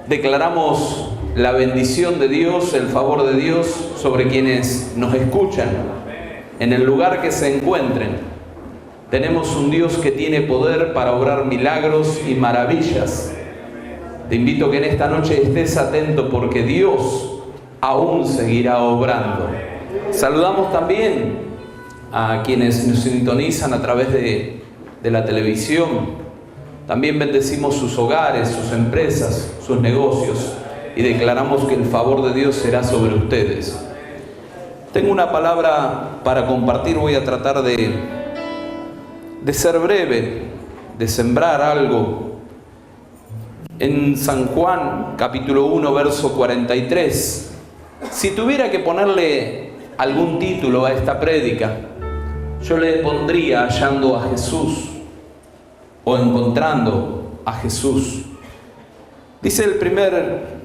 Declaramos la bendición de Dios, el favor de Dios sobre quienes nos escuchan, en el lugar que se encuentren. Tenemos un Dios que tiene poder para obrar milagros y maravillas. Te invito a que en esta noche estés atento porque Dios aún seguirá obrando. Saludamos también a quienes nos sintonizan a través de la televisión. También bendecimos sus hogares, sus empresas, sus negocios y declaramos que el favor de Dios será sobre ustedes. Tengo una palabra para compartir, voy a tratar de ser breve, de sembrar algo. En San Juan, capítulo 1, verso 43, si tuviera que ponerle algún título a esta prédica, yo le pondría hallando a Jesús o encontrando a Jesús. Dice el primer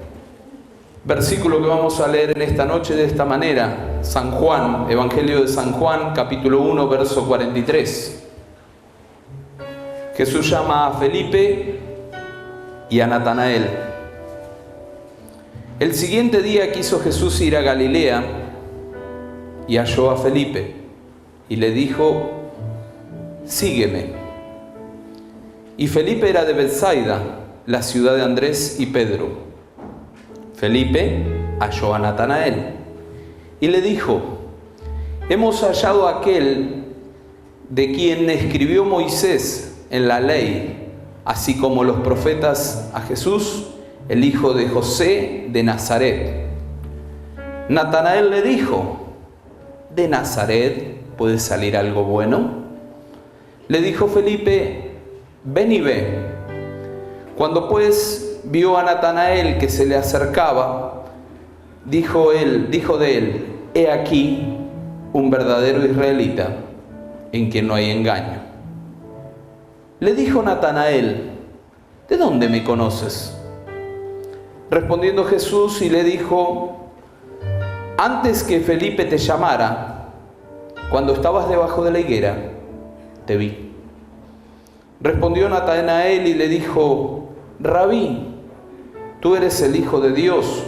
versículo que vamos a leer en esta noche de esta manera, San Juan, Evangelio de San Juan, capítulo 1, verso 43. Jesús llama a Felipe y a Natanael. El siguiente día quiso Jesús ir a Galilea y halló a Felipe y le dijo: sígueme. Y Felipe era de Betsaida, la ciudad de Andrés y Pedro. Felipe halló a Natanael y le dijo: hemos hallado a aquel de quien escribió Moisés en la ley, así como los profetas, a Jesús, el hijo de José de Nazaret. Natanael le dijo: ¿de Nazaret puede salir algo bueno? Le dijo Felipe: ven y ve. Cuando pues vio a Natanael que se le acercaba, dijo de él: he aquí un verdadero israelita, en quien no hay engaño. Le dijo Natanael: ¿de dónde me conoces? Respondiendo Jesús y le dijo: antes que Felipe te llamara, cuando estabas debajo de la higuera, te vi. Respondió Natanael y le dijo: Rabí, tú eres el Hijo de Dios,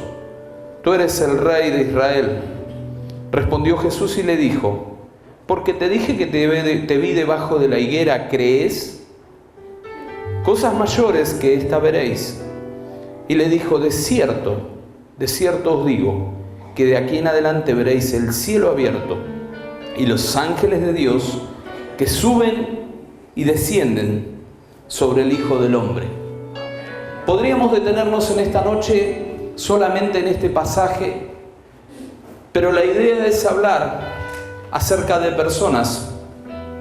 tú eres el Rey de Israel. Respondió Jesús y le dijo: porque te dije que te vi debajo de la higuera, ¿crees? Cosas mayores que esta veréis. Y le dijo: de cierto os digo, que de aquí en adelante veréis el cielo abierto y los ángeles de Dios que suben y descienden sobre el Hijo del Hombre. Podríamos detenernos en esta noche solamente en este pasaje, pero la idea es hablar acerca de personas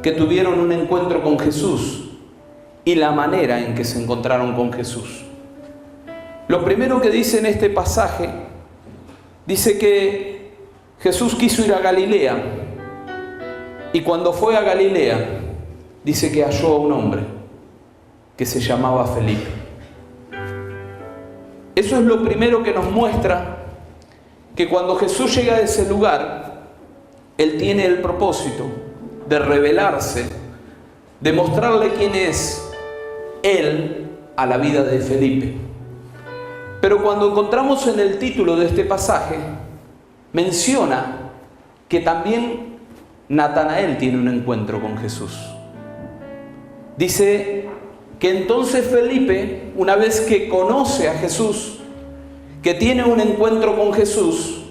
que tuvieron un encuentro con Jesús y la manera en que se encontraron con Jesús. Lo primero que dice en este pasaje, dice que Jesús quiso ir a Galilea y cuando fue a Galilea, dice que halló a un hombre que se llamaba Felipe. Eso es lo primero que nos muestra que cuando Jesús llega a ese lugar, Él tiene el propósito de revelarse, de mostrarle quién es Él a la vida de Felipe. Pero cuando encontramos en el título de este pasaje, menciona que también Natanael tiene un encuentro con Jesús. Dice que entonces Felipe, una vez que conoce a Jesús, que tiene un encuentro con Jesús,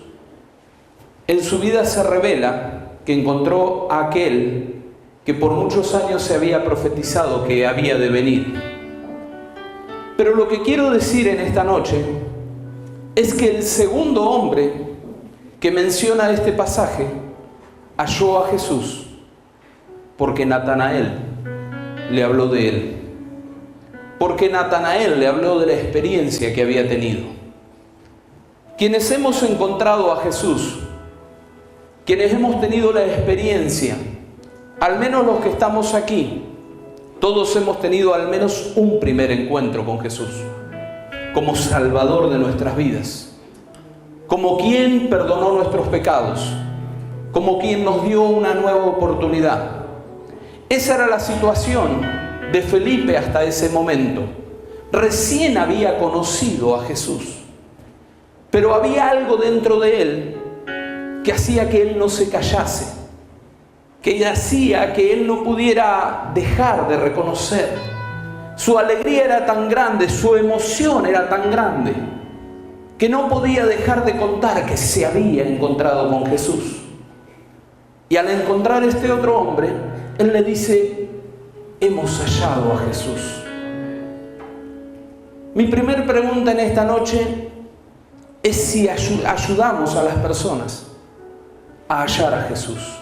en su vida se revela que encontró a aquel que por muchos años se había profetizado que había de venir. Pero lo que quiero decir en esta noche es que el segundo hombre que menciona este pasaje halló a Jesús porque Natanael le habló de él. Porque Natanael le habló de la experiencia que había tenido. Quienes hemos encontrado a Jesús, quienes hemos tenido la experiencia, al menos los que estamos aquí, todos hemos tenido al menos un primer encuentro con Jesús, como Salvador de nuestras vidas, como quien perdonó nuestros pecados, como quien nos dio una nueva oportunidad. Esa era la situación de Felipe hasta ese momento. recién había conocido a Jesús, pero había algo dentro de él que hacía que él no se callase, que hacía que él no pudiera dejar de reconocer. Su alegría era tan grande, su emoción era tan grande, que no podía dejar de contar que se había encontrado con Jesús. Y al encontrar este otro hombre, él le dice: hemos hallado a Jesús. Mi primer pregunta en esta noche es si ayudamos a las personas a hallar a Jesús.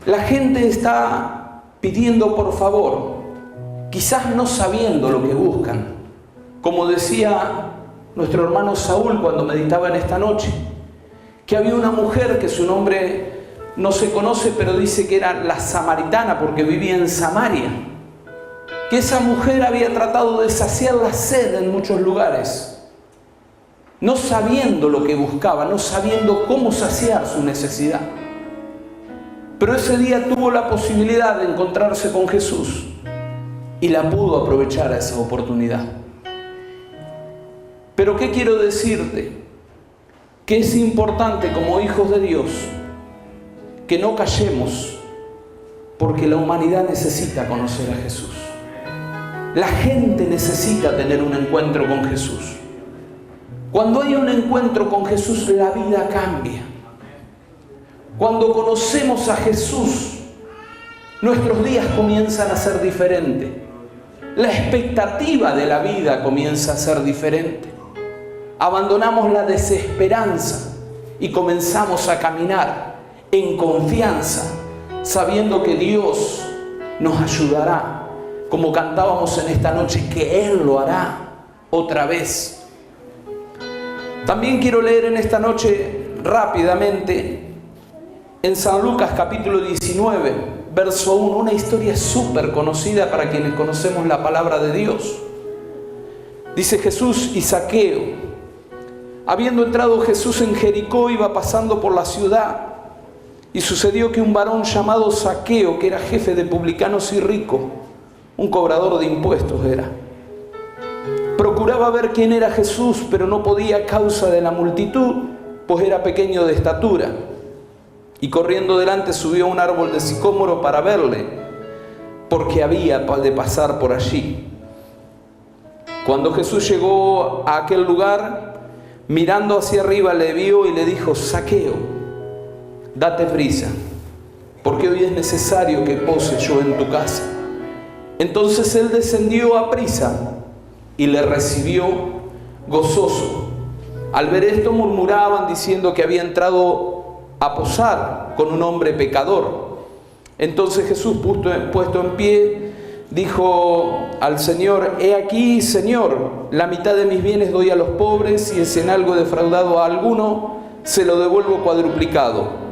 La gente está pidiendo por favor, quizás no sabiendo lo que buscan. Como decía nuestro hermano Saúl cuando meditaba en esta noche, que había una mujer que su nombre no se conoce, pero dice que era la samaritana porque vivía en Samaria. Que esa mujer había tratado de saciar la sed en muchos lugares, no sabiendo lo que buscaba, no sabiendo cómo saciar su necesidad. Pero ese día tuvo la posibilidad de encontrarse con Jesús y la pudo aprovechar a esa oportunidad. Pero ¿qué quiero decirte? Que es importante como hijos de Dios que no callemos, porque la humanidad necesita conocer a Jesús. La gente necesita tener un encuentro con Jesús. Cuando hay un encuentro con Jesús, la vida cambia. Cuando conocemos a Jesús, nuestros días comienzan a ser diferentes. La expectativa de la vida comienza a ser diferente. Abandonamos la desesperanza y comenzamos a caminar en confianza, sabiendo que Dios nos ayudará, como cantábamos en esta noche, que Él lo hará otra vez. También quiero leer en esta noche rápidamente en San Lucas capítulo 19, verso 1, una historia súper conocida para quienes conocemos la palabra de Dios. Dice: Jesús y Zaqueo. Habiendo entrado Jesús en Jericó, iba pasando por la ciudad, y sucedió que un varón llamado Zaqueo, que era jefe de publicanos y rico, un cobrador de impuestos era, procuraba ver quién era Jesús, pero no podía a causa de la multitud, pues era pequeño de estatura. Y corriendo delante subió a un árbol de sicómoro para verle, porque había de pasar por allí. Cuando Jesús llegó a aquel lugar, mirando hacia arriba le vio y le dijo: Zaqueo, date prisa, porque hoy es necesario que pose yo en tu casa. Entonces él descendió a prisa y le recibió gozoso. Al ver esto murmuraban diciendo que había entrado a posar con un hombre pecador. Entonces Jesús, puesto en pie, dijo al Señor: he aquí, Señor, la mitad de mis bienes doy a los pobres, y si en algo he defraudado a alguno, se lo devuelvo cuadruplicado.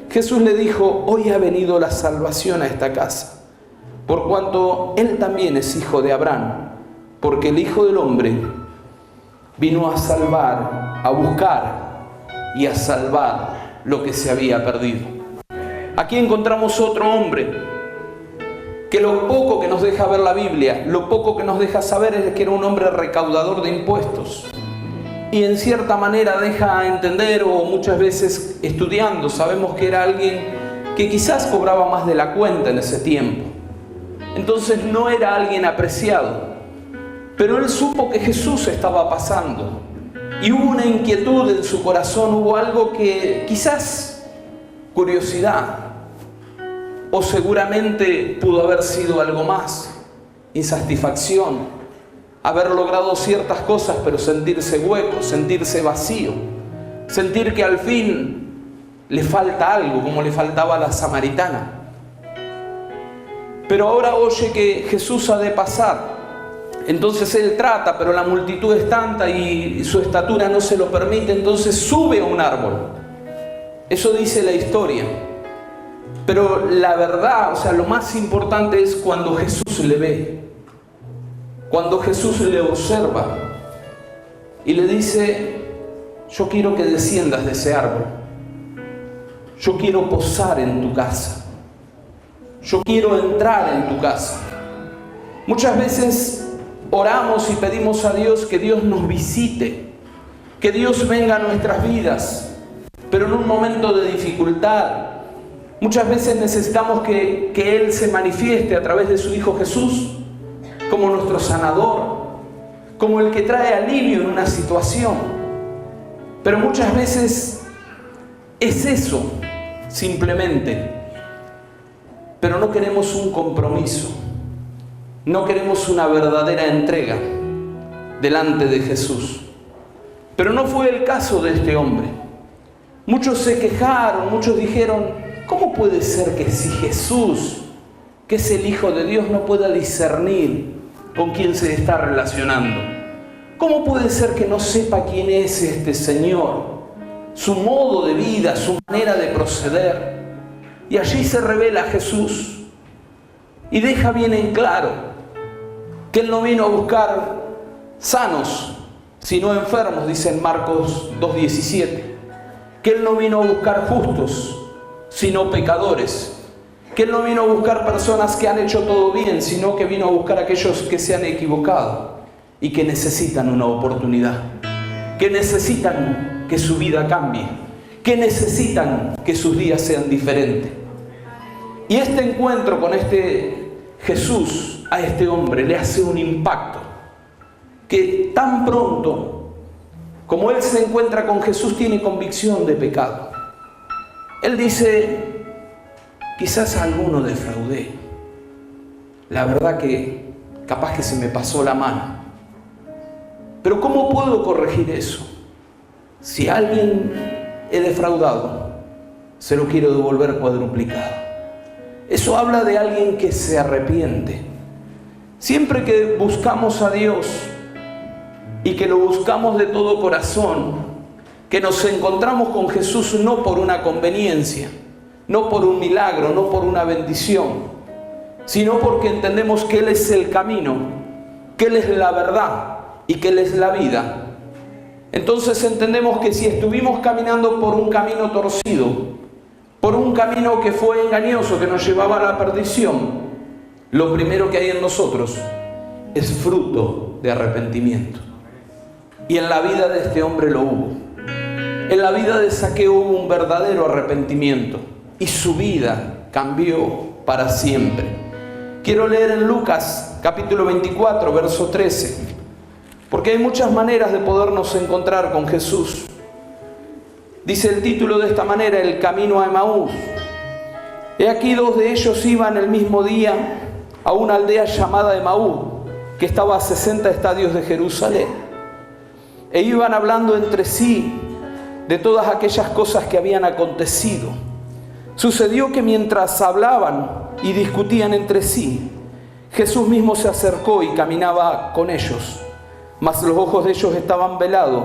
Jesús le dijo: hoy ha venido la salvación a esta casa, por cuanto él también es hijo de Abraham, porque el Hijo del Hombre vino a salvar, a buscar y a salvar lo que se había perdido. Aquí encontramos otro hombre que lo poco que nos deja ver la Biblia, lo poco que nos deja saber es que era un hombre recaudador de impuestos. Y en cierta manera deja entender, o muchas veces estudiando, sabemos que era alguien que quizás cobraba más de la cuenta en ese tiempo. Entonces no era alguien apreciado. Pero él supo que Jesús estaba pasando. Y hubo una inquietud en su corazón, hubo algo que quizás curiosidad, o seguramente pudo haber sido algo más, insatisfacción, haber logrado ciertas cosas pero sentirse hueco, sentirse vacío, sentir que al fin le falta algo, como le faltaba a la samaritana. Pero ahora oye que Jesús ha de pasar. Entonces él trata, pero la multitud es tanta y su estatura no se lo permite, entonces sube a un árbol. Eso dice la historia. Pero la verdad, lo más importante es cuando Jesús le ve, cuando Jesús le observa y le dice: yo quiero que desciendas de ese árbol, yo quiero posar en tu casa, yo quiero entrar en tu casa. Muchas veces oramos y pedimos a Dios que Dios nos visite, que Dios venga a nuestras vidas, pero en un momento de dificultad. Muchas veces necesitamos que Él se manifieste a través de su Hijo Jesús, como nuestro sanador, como el que trae alivio en una situación. Pero muchas veces es eso, simplemente. Pero no queremos un compromiso, no queremos una verdadera entrega delante de Jesús. Pero no fue el caso de este hombre. Muchos se quejaron, muchos dijeron: ¿cómo puede ser que si Jesús, que es el Hijo de Dios, no pueda discernir con quién se está relacionando? ¿Cómo puede ser que no sepa quién es este Señor, su modo de vida, su manera de proceder? Y allí se revela Jesús y deja bien en claro que Él no vino a buscar sanos, sino enfermos, dice en Marcos 2:17. Que Él no vino a buscar justos, sino pecadores. Que Él no vino a buscar personas que han hecho todo bien, sino que vino a buscar a aquellos que se han equivocado y que necesitan una oportunidad, que necesitan que su vida cambie, que necesitan que sus días sean diferentes. Y este encuentro con este Jesús a este hombre le hace un impacto, que tan pronto como él se encuentra con Jesús, tiene convicción de pecado. Él dice: quizás a alguno defraudé. La verdad que capaz que se me pasó la mano. Pero ¿cómo puedo corregir eso? Si a alguien he defraudado, se lo quiero devolver cuadruplicado. Eso habla de alguien que se arrepiente. Siempre que buscamos a Dios y que lo buscamos de todo corazón, que nos encontramos con Jesús no por una conveniencia, no por un milagro, no por una bendición, sino porque entendemos que Él es el camino, que Él es la verdad y que Él es la vida. Entonces entendemos que si estuvimos caminando por un camino torcido, por un camino que fue engañoso, que nos llevaba a la perdición, lo primero que hay en nosotros es fruto de arrepentimiento. Y en la vida de este hombre lo hubo. En la vida de Zaqueo hubo un verdadero arrepentimiento y su vida cambió para siempre. Quiero leer en Lucas capítulo 24, verso 13, porque hay muchas maneras de podernos encontrar con Jesús. Dice el título de esta manera: el camino a Emaús. He aquí, dos de ellos iban el mismo día a una aldea llamada Emaús, que estaba a 60 estadios de Jerusalén. E iban hablando entre sí de todas aquellas cosas que habían acontecido. Sucedió que mientras hablaban y discutían entre sí, Jesús mismo se acercó y caminaba con ellos, mas los ojos de ellos estaban velados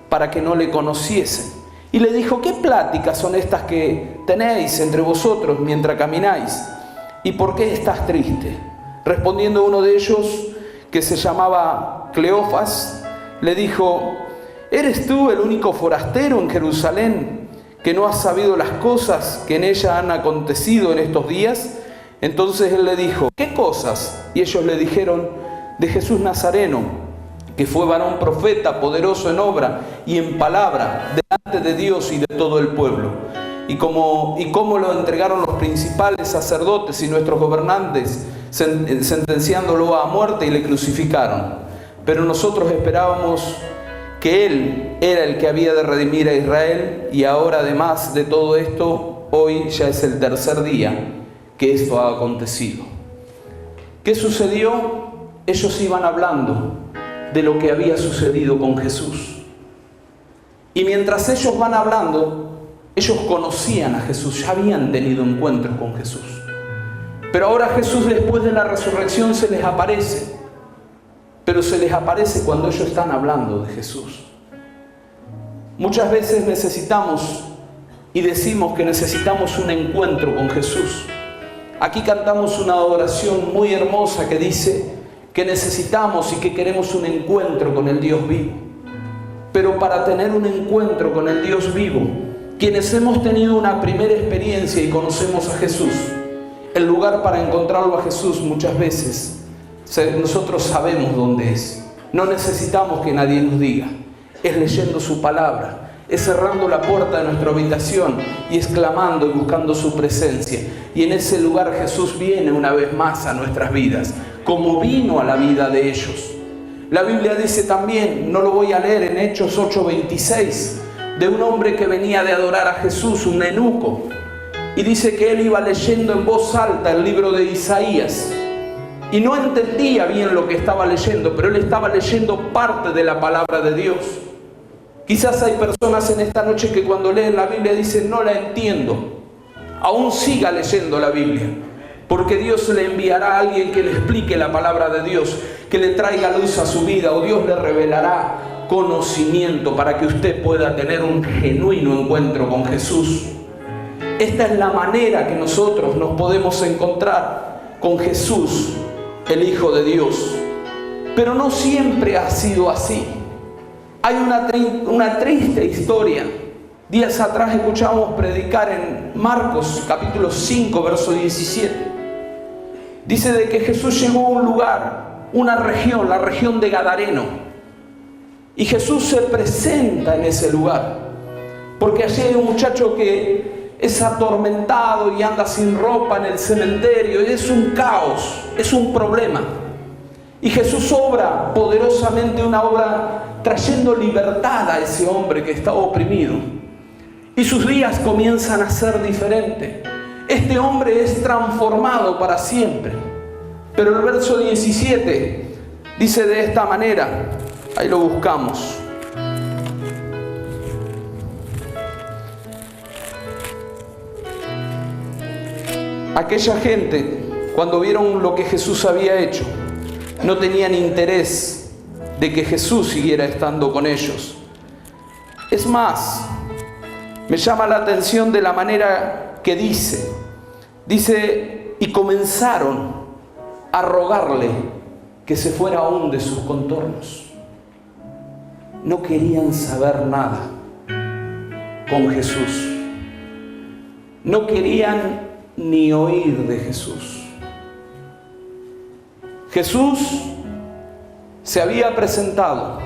para que no le conociesen. Y le dijo: ¿qué pláticas son estas que tenéis entre vosotros mientras camináis? ¿Y por qué estás triste? Respondiendo uno de ellos, que se llamaba Cleofas, le dijo: ¿eres tú el único forastero en Jerusalén que no has sabido las cosas que en ella han acontecido en estos días? Entonces él le dijo: ¿qué cosas? Y ellos le dijeron: de Jesús Nazareno, que fue varón profeta, poderoso en obra y en palabra, delante de Dios y de todo el pueblo. Y cómo lo entregaron los principales sacerdotes y nuestros gobernantes, sentenciándolo a muerte, y le crucificaron. Pero nosotros esperábamos que Él era el que había de redimir a Israel, y ahora, además de todo esto, hoy ya es el tercer día que esto ha acontecido. ¿Qué sucedió? Ellos iban hablando de lo que había sucedido con Jesús. Y mientras ellos van hablando, ellos conocían a Jesús, ya habían tenido encuentros con Jesús. Pero ahora Jesús, después de la resurrección, se les aparece. Pero se les aparece cuando ellos están hablando de Jesús. Muchas veces necesitamos y decimos que necesitamos un encuentro con Jesús. Aquí cantamos una adoración muy hermosa que dice que necesitamos y que queremos un encuentro con el Dios vivo. Pero para tener un encuentro con el Dios vivo, quienes hemos tenido una primera experiencia y conocemos a Jesús, el lugar para encontrarlo a Jesús muchas veces Nosotros sabemos dónde es. No necesitamos que nadie nos diga. Es leyendo su palabra, es cerrando la puerta de nuestra habitación y exclamando y buscando su presencia. Y en ese lugar Jesús viene una vez más a nuestras vidas, como vino a la vida de ellos. La Biblia dice también, no lo voy a leer, en Hechos 8:26, de un hombre que venía de adorar a Jesús, un eunuco. Y dice que él iba leyendo en voz alta el libro de Isaías. Y no entendía bien lo que estaba leyendo, pero él estaba leyendo parte de la palabra de Dios. Quizás hay personas en esta noche que cuando leen la Biblia dicen, no la entiendo. Aún siga leyendo la Biblia, porque Dios le enviará a alguien que le explique la palabra de Dios, que le traiga luz a su vida, o Dios le revelará conocimiento para que usted pueda tener un genuino encuentro con Jesús. Esta es la manera que nosotros nos podemos encontrar con Jesús, el Hijo de Dios. Pero no siempre ha sido así. Hay una triste historia. Días atrás escuchábamos predicar en Marcos capítulo 5, verso 17. Dice de que Jesús llegó a un lugar, una región, la región de Gadareno. Y Jesús se presenta en ese lugar, porque allí hay un muchacho que es atormentado y anda sin ropa en el cementerio. Es un caos, es un problema. Y Jesús obra poderosamente una obra trayendo libertad a ese hombre que está oprimido. Y sus días comienzan a ser diferentes. Este hombre es transformado para siempre. Pero el verso 17 dice de esta manera, ahí lo buscamos. Aquella gente, cuando vieron lo que Jesús había hecho, no tenían interés de que Jesús siguiera estando con ellos. Es más, me llama la atención de la manera que dice, y comenzaron a rogarle que se fuera aún de sus contornos. No querían saber nada con Jesús. No querían ni oír de Jesús. Jesús se había presentado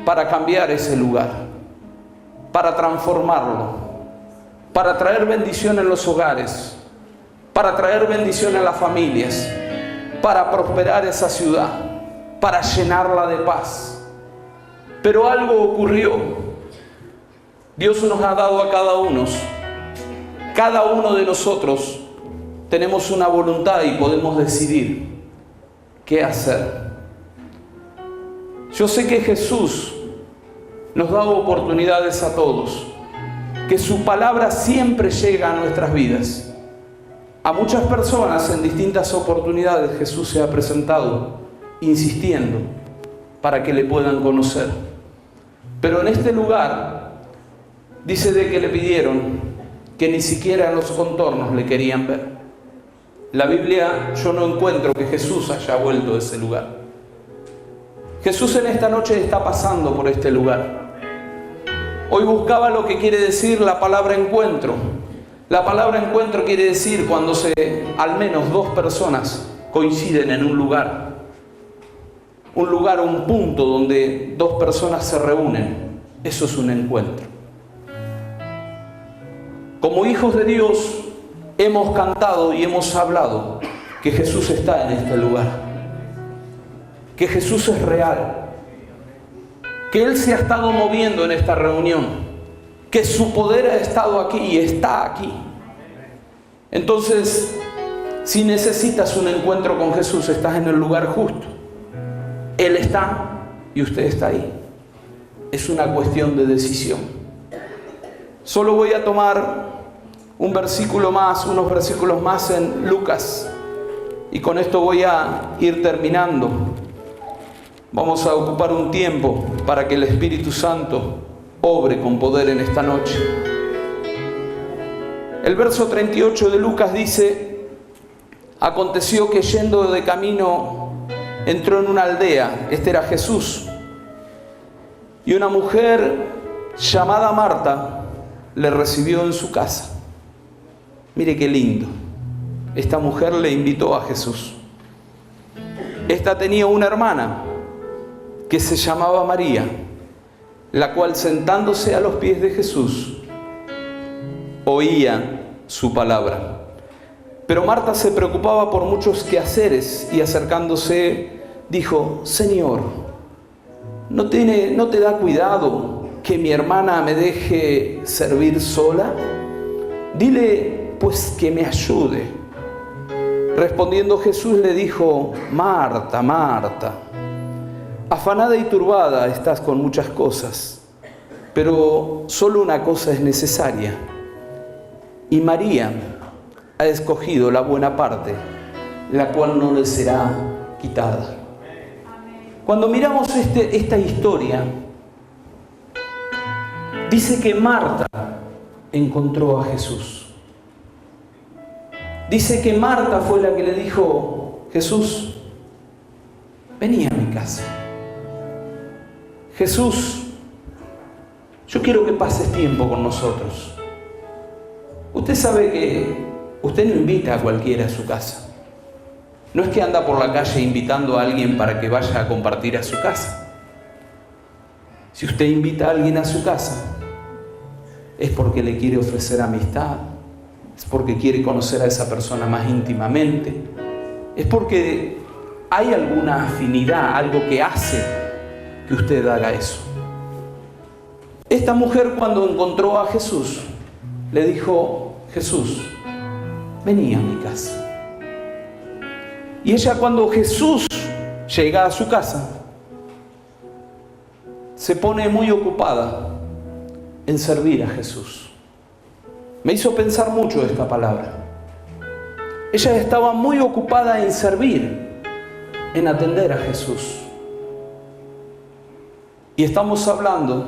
para cambiar ese lugar, para transformarlo, para traer bendición en los hogares, para traer bendición en las familias, para prosperar esa ciudad, para llenarla de paz. Pero algo ocurrió. Dios nos ha dado a cada uno de nosotros tenemos una voluntad y podemos decidir qué hacer. Yo sé que Jesús nos da oportunidades a todos, que su palabra siempre llega a nuestras vidas. A muchas personas en distintas oportunidades Jesús se ha presentado insistiendo para que le puedan conocer. Pero en este lugar dice de que le pidieron que ni siquiera en los contornos le querían ver. La Biblia, yo no encuentro que Jesús haya vuelto de ese lugar. Jesús en esta noche está pasando por este lugar. Hoy buscaba lo que quiere decir la palabra encuentro. La palabra encuentro quiere decir cuando al menos dos personas coinciden en un lugar. Un lugar, un punto donde dos personas se reúnen. Eso es un encuentro. Como hijos de Dios, hemos cantado y hemos hablado que Jesús está en este lugar, que Jesús es real, que Él se ha estado moviendo en esta reunión, que su poder ha estado aquí y está aquí. Entonces, si necesitas un encuentro con Jesús, estás en el lugar justo. Él está y usted está ahí. Es una cuestión de decisión. Solo voy a tomar unos versículos más en Lucas, y con esto voy a ir terminando. Vamos a ocupar un tiempo para que el Espíritu Santo obre con poder en esta noche. El verso 38 de Lucas dice: aconteció que yendo de camino entró en una aldea, este era Jesús, y una mujer llamada Marta le recibió en su casa. Mire qué lindo. Esta mujer le invitó a Jesús. Esta tenía una hermana que se llamaba María, la cual sentándose a los pies de Jesús, oía su palabra. Pero Marta se preocupaba por muchos quehaceres y acercándose dijo: Señor, ¿no te da cuidado que mi hermana me deje servir sola? Dile pues que me ayude. Respondiendo Jesús le dijo: Marta, Marta, afanada y turbada estás con muchas cosas, pero solo una cosa es necesaria. Y María ha escogido la buena parte, la cual no le será quitada. Cuando miramos esta historia, dice que Marta encontró a Jesús. Dice que Marta fue la que le dijo: Jesús, vení a mi casa. Jesús, yo quiero que pases tiempo con nosotros. Usted sabe que usted no invita a cualquiera a su casa. No es que anda por la calle invitando a alguien para que vaya a compartir a su casa. Si usted invita a alguien a su casa, es porque le quiere ofrecer amistad, es porque quiere conocer a esa persona más íntimamente, es porque hay alguna afinidad, algo que hace que usted haga eso. Esta mujer, cuando encontró a Jesús, le dijo: Jesús, vení a mi casa. Y ella, cuando Jesús llega a su casa, se pone muy ocupada en servir a Jesús. Me hizo pensar mucho esta palabra. Ella estaba muy ocupada en servir, en atender a Jesús. Y estamos hablando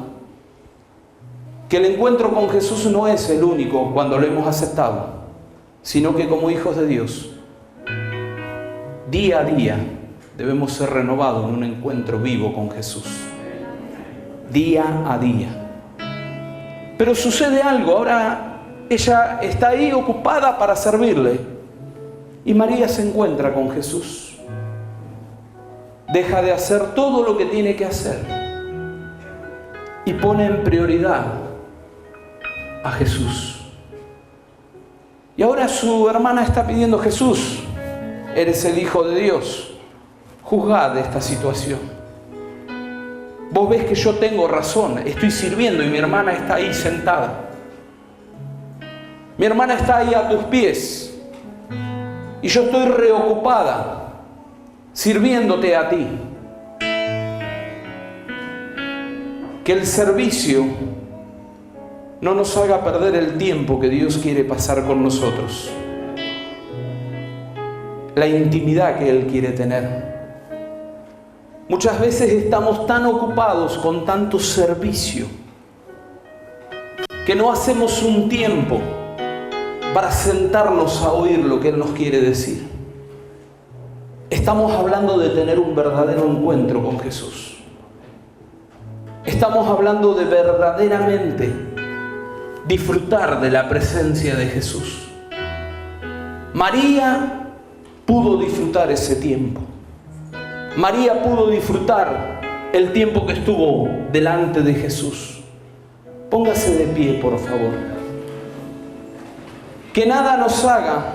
que el encuentro con Jesús no es el único cuando lo hemos aceptado, sino que como hijos de Dios, día a día debemos ser renovados en un encuentro vivo con Jesús. Día a día. Pero sucede algo. Ahora ella está ahí ocupada para servirle. Y María se encuentra con Jesús. Deja de hacer todo lo que tiene que hacer. Y pone en prioridad a Jesús. Y ahora su hermana está pidiendo: Jesús, eres el Hijo de Dios, juzgad esta situación. Vos ves que yo tengo razón, estoy sirviendo y mi hermana está ahí sentada. Mi hermana está ahí a tus pies y yo estoy reocupada sirviéndote a ti. Que el servicio no nos haga perder el tiempo que Dios quiere pasar con nosotros, la intimidad que Él quiere tener. Muchas veces estamos tan ocupados con tanto servicio que no hacemos un tiempo para sentarnos a oír lo que Él nos quiere decir. Estamos hablando de tener un verdadero encuentro con Jesús. Estamos hablando de verdaderamente disfrutar de la presencia de Jesús. María pudo disfrutar ese tiempo. María pudo disfrutar el tiempo que estuvo delante de Jesús. Póngase de pie, por favor. Que nada nos haga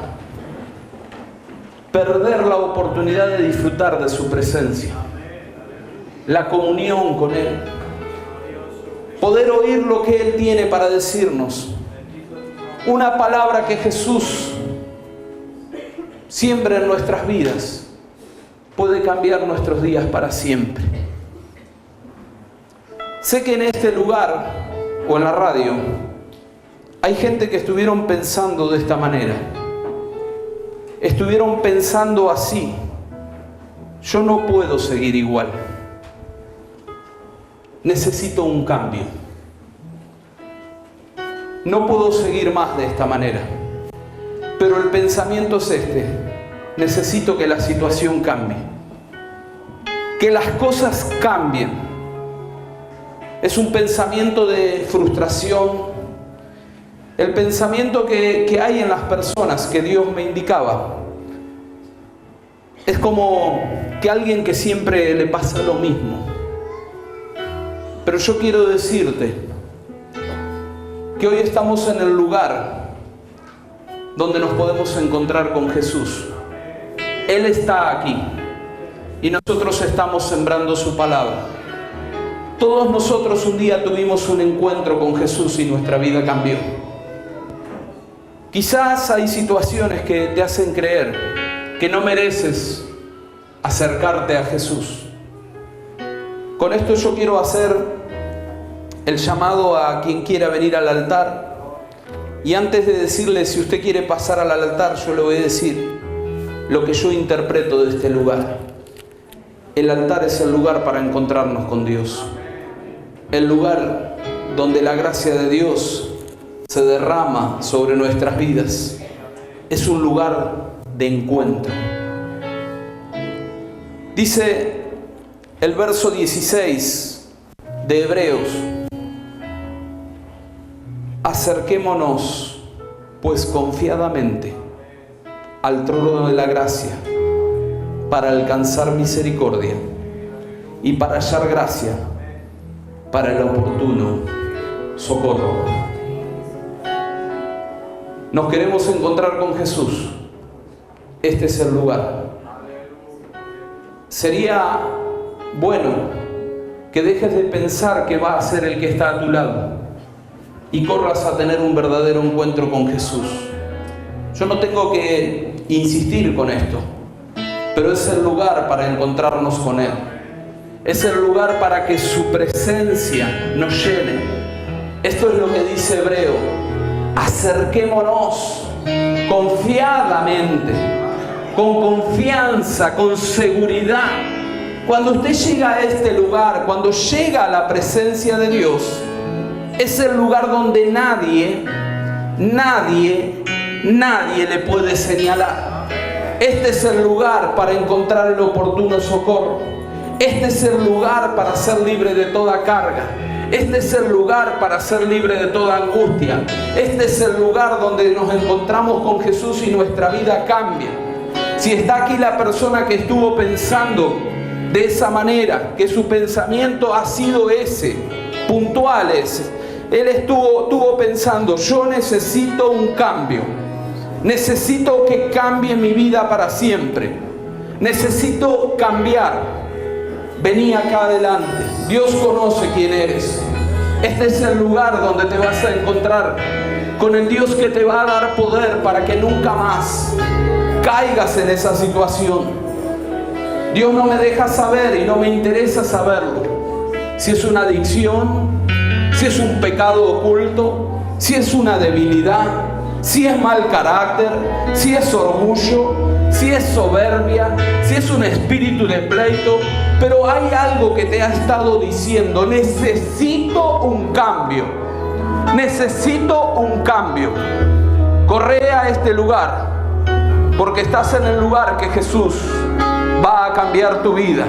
perder la oportunidad de disfrutar de su presencia, la comunión con Él, poder oír lo que Él tiene para decirnos. Una palabra que Jesús siembra en nuestras vidas puede cambiar nuestros días para siempre. Sé que en este lugar o en la radio hay gente que estuvieron pensando de esta manera. Estuvieron pensando así: yo no puedo seguir igual. Necesito un cambio. No puedo seguir más de esta manera. Pero el pensamiento es este: necesito que la situación cambie, que las cosas cambien. Es un pensamiento de frustración. El pensamiento que hay en las personas, que Dios me indicaba, es como que alguien que siempre le pasa lo mismo. Pero yo quiero decirte que hoy estamos en el lugar donde nos podemos encontrar con Jesús. Él está aquí y nosotros estamos sembrando su palabra. Todos nosotros un día tuvimos un encuentro con Jesús y nuestra vida cambió. Quizás hay situaciones que te hacen creer que no mereces acercarte a Jesús. Con esto yo quiero hacer el llamado a quien quiera venir al altar. Y antes de decirle si usted quiere pasar al altar, yo le voy a decir lo que yo interpreto de este lugar. El altar es el lugar para encontrarnos con Dios. El lugar donde la gracia de Dios se derrama sobre nuestras vidas. Es un lugar de encuentro. Dice el verso 16 de Hebreos: acerquémonos pues confiadamente al trono de la gracia para alcanzar misericordia y para hallar gracia para el oportuno socorro. Nos queremos encontrar con Jesús. Este es el lugar. Sería bueno que dejes de pensar que va a ser el que está a tu lado y corras a tener un verdadero encuentro con Jesús. Yo no tengo que insistir con esto, pero es el lugar para encontrarnos con Él. Es el lugar para que su presencia nos llene. Esto es lo que dice Hebreo: acerquémonos confiadamente, con confianza, con seguridad. Cuando usted llega a este lugar, cuando llega a la presencia de Dios, es el lugar donde nadie le puede señalar. Este es el lugar para encontrar el oportuno socorro. Este es el lugar para ser libre de toda carga. Este es el lugar para ser libre de toda angustia. Este es el lugar donde nos encontramos con Jesús y nuestra vida cambia. Si está aquí la persona que estuvo pensando de esa manera, que su pensamiento ha sido ese, puntual ese, él estuvo pensando: yo necesito un cambio, necesito que cambie mi vida para siempre, necesito cambiar. Vení acá adelante. Dios conoce quién eres. Este es el lugar donde te vas a encontrar con el Dios que te va a dar poder para que nunca más caigas en esa situación. Dios no me deja saber y no me interesa saberlo. Si es una adicción, si es un pecado oculto, si es una debilidad, si es mal carácter, si es orgullo, si es soberbia, si es un espíritu de pleito. Pero hay algo que te ha estado diciendo: necesito un cambio, necesito un cambio. Corre a este lugar, porque estás en el lugar que Jesús va a cambiar tu vida.